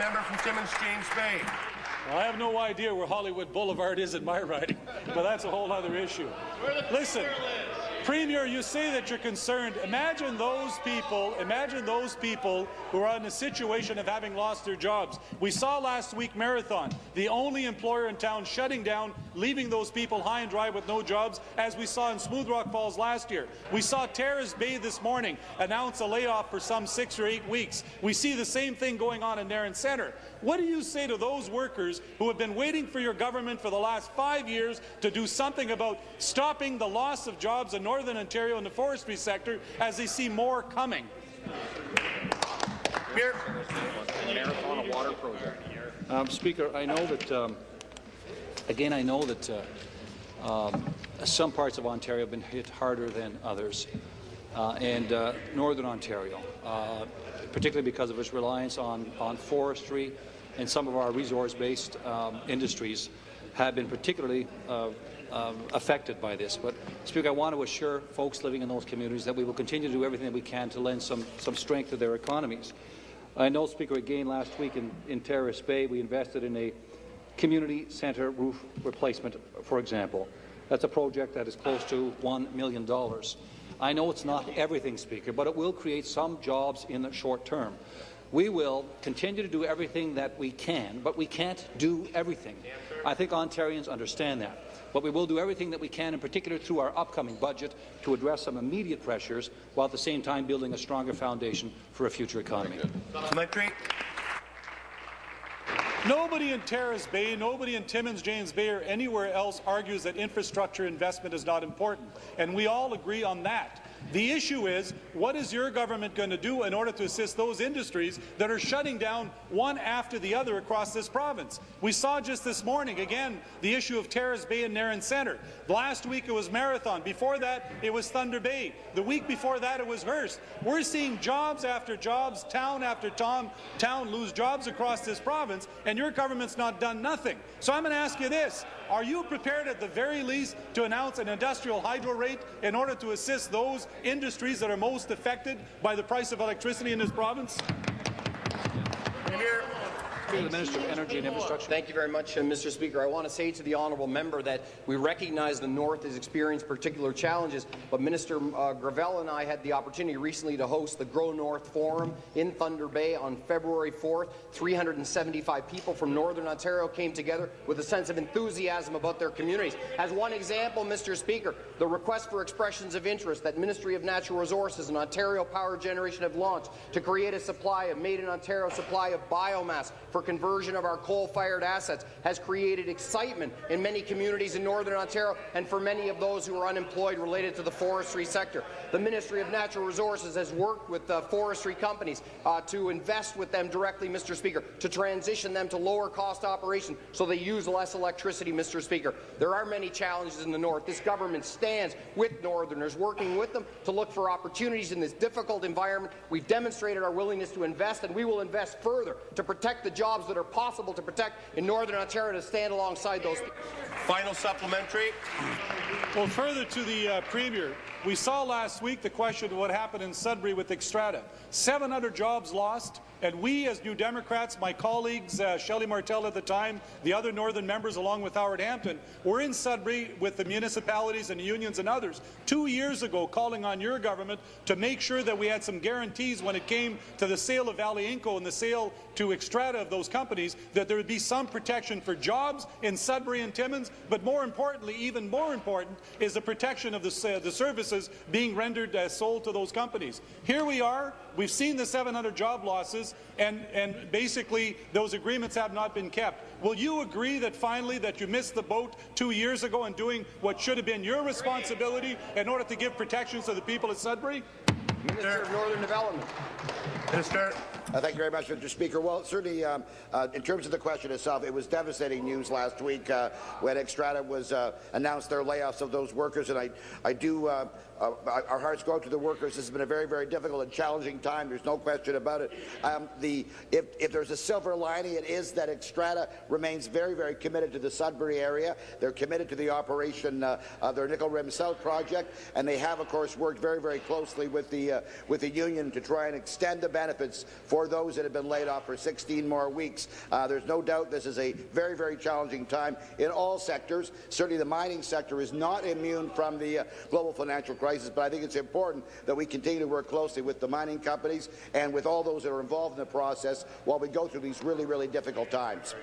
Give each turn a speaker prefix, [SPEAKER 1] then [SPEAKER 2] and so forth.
[SPEAKER 1] member from Timmins James Bay.
[SPEAKER 2] Well, I have no idea where Hollywood Boulevard is in my riding, but that's a whole other issue. Listen, Premier, you say that you're concerned. Imagine those people who are in a situation of having lost their jobs. We saw last week Marathon, the only employer in town shutting down, leaving those people high and dry with no jobs, as we saw in Smooth Rock Falls last year. We saw Terrace Bay this morning announce a layoff for some 6 or 8 weeks. We see the same thing going on in Nairn Centre. What do you say to those workers who have been waiting for your government for the last 5 years to do something about stopping the loss of jobs in Northern Ontario in the forestry sector as they see more coming?
[SPEAKER 3] Marathon water project.
[SPEAKER 4] Speaker, I know that, again, I know that some parts of Ontario have been hit harder than others, and Northern Ontario, particularly because of its reliance on forestry and some of our resource-based industries, have been particularly affected by this. But, Speaker, I want to assure folks living in those communities that we will continue to do everything that we can to lend some strength to their economies. I know, Speaker, again last week in Terrace Bay, we invested in a community centre roof replacement, for example. That's a project that is close to $1 million. I know it's not everything, Speaker, but it will create some jobs in the short term. We will continue to do everything that we can, but we can't do everything. I think Ontarians understand that. But we will do everything that we can, in particular through our upcoming budget, to address some immediate pressures, while at the same time building a stronger foundation for a future economy.
[SPEAKER 2] Nobody in Terrace Bay, nobody in Timmins James Bay or anywhere else argues that infrastructure investment is not important, and we all agree on that. The issue is, what is your government going to do in order to assist those industries that are shutting down one after the other across this province? We saw just this morning, again, the issue of Terrace Bay and Nairn Centre. Last week it was Marathon. Before that, it was Thunder Bay. The week before that, it was Hearst. We're seeing jobs after jobs, town after town lose jobs across this province, and your government's not done nothing. So I'm going to ask you this. Are you prepared at the very least to announce an industrial hydro rate in order to assist those industries that are most affected by the price of electricity in this province?
[SPEAKER 4] The Minister of Energy and Infrastructure.
[SPEAKER 3] Thank you very much, Mr. Speaker. I want to say to the honourable member that we recognize the North has experienced particular challenges, but Minister Gravel and I had the opportunity recently to host the Grow North Forum in Thunder Bay on February 4th. 375 people from Northern Ontario came together with a sense of enthusiasm about their communities. As one example, Mr. Speaker, the request for expressions of interest that Ministry of Natural Resources and Ontario Power Generation have launched to create a supply of made-in-Ontario supply of biomass for conversion of our coal-fired assets has created excitement in many communities in Northern Ontario and for many of those who are unemployed related to the forestry sector. The Ministry of Natural Resources has worked with forestry companies to invest with them directly, Mr. Speaker, to transition them to lower-cost operation so they use less electricity, Mr. Speaker. There are many challenges in the North. This government stands with Northerners, working with them to look for opportunities in this difficult environment. We've demonstrated our willingness to invest, and we will invest further to protect the jobs that are possible to protect in Northern Ontario, to stand alongside those.
[SPEAKER 1] Final supplementary.
[SPEAKER 2] Well, further to the Premier, we saw last week the question of what happened in Sudbury with Xstrata. 700 jobs lost, and we as New Democrats, my colleagues, Shelley Martell at the time, the other Northern members along with Howard Hampton, were in Sudbury with the municipalities and the unions and others 2 years ago calling on your government to make sure that we had some guarantees when it came to the sale of Valley Inco and the sale to Xstrata of those companies, that there would be some protection for jobs in Sudbury and Timmins, but more importantly, even more important, is the protection of the services being rendered sold to those companies. Here we are. We've seen the 700 job losses, and basically those agreements have not been kept. Will you agree that finally that you missed the boat 2 years ago in doing what should have been your responsibility in order to give protections to the people of Sudbury?
[SPEAKER 3] Minister of Northern Development.
[SPEAKER 1] Minister.
[SPEAKER 5] Thank you very much, Mr. Speaker. Well, certainly, in terms of the question itself, it was devastating news last week when Xstrata was announced their layoffs of those workers, and I do. Our hearts go out to the workers. This has been a very, very difficult and challenging time. There's no question about it. If there's a silver lining, it is that Xstrata remains very, very committed to the Sudbury area. They're committed to the operation of their Nickel Rim South project, and they have, of course, worked very, very closely with the union to try and extend the benefits for for those that have been laid off for 16 more weeks. There's no doubt this is a very, very challenging time in all sectors. Certainly the mining sector is not immune from the global financial crisis, but I think it's important that we continue to work closely with the mining companies and with all those that are involved in the process while we go through these really, really difficult times.